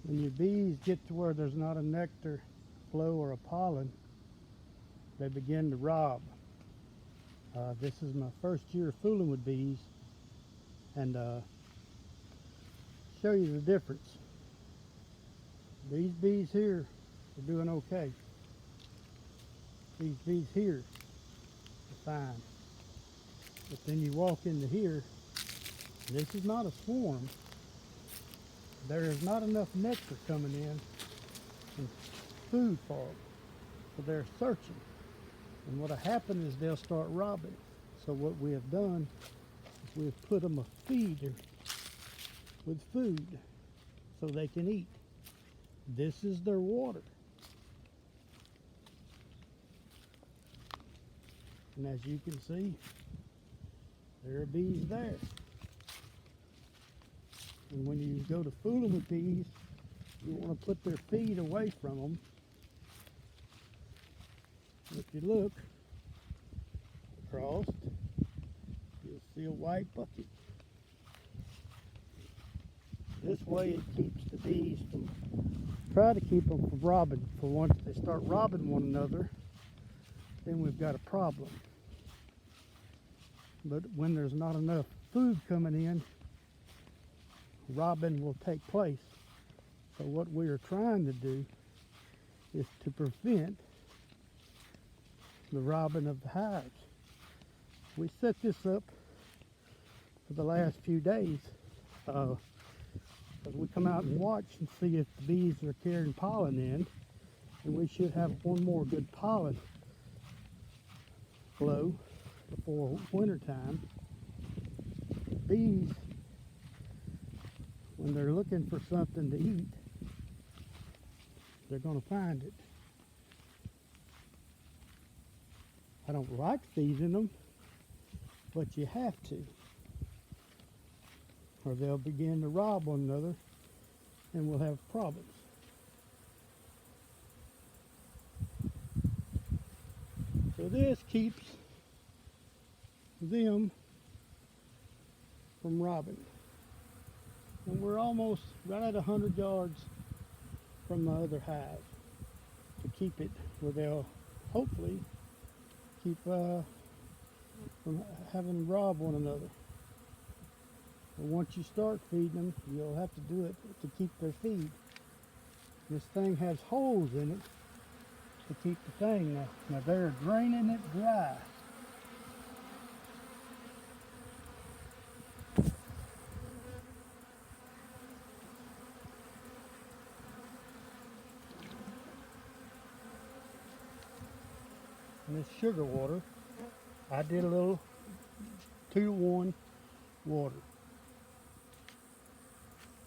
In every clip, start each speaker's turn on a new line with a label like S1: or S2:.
S1: When your bees get to where there's not a nectar flow or a pollen, they begin to rob. This is my first year fooling with bees, and show you the difference. These bees here are doing okay. These bees here are fine. But then you walk into here, this is not a swarm. There is not enough nectar coming in and food for them. So they're searching. And what'll happen is they'll start robbing. So what we have done is we've put them a feeder with food so they can eat. This is their water. And as you can see, there are bees there. And when you go to fool them with bees, you want to put their feed away from them. If you look across, you'll see a white bucket. This way it keeps the bees from, try to keep them from robbing. For once they start robbing one another, then we've got a problem. But when there's not enough food coming in, robbing will take place. So what we are trying to do is to prevent the robbing of the hives. We set this up for the last few days as we come out and watch and see if the bees are carrying pollen in, and we should have one more good pollen flow before winter time. Bees, when they're looking for something to eat, they're going to find it. I don't like feeding them, but you have to, or they'll begin to rob one another and we'll have problems. So this keeps them from robbing. And we're almost right at 100 yards from the other hive to keep it where they'll hopefully keep from having to rob one another. But once you start feeding them, you'll have to do it to keep their feed. This thing has holes in it to keep the thing. Now they're draining it dry. And this sugar water, I did a little 2-to-1 water.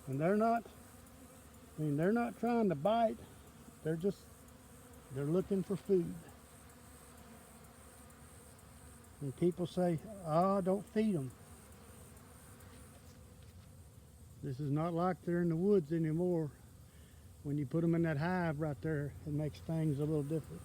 S1: And they're not trying to bite, they're looking for food. And people say, don't feed them. This is not like they're in the woods anymore. When you put them in that hive right there, it makes things a little different.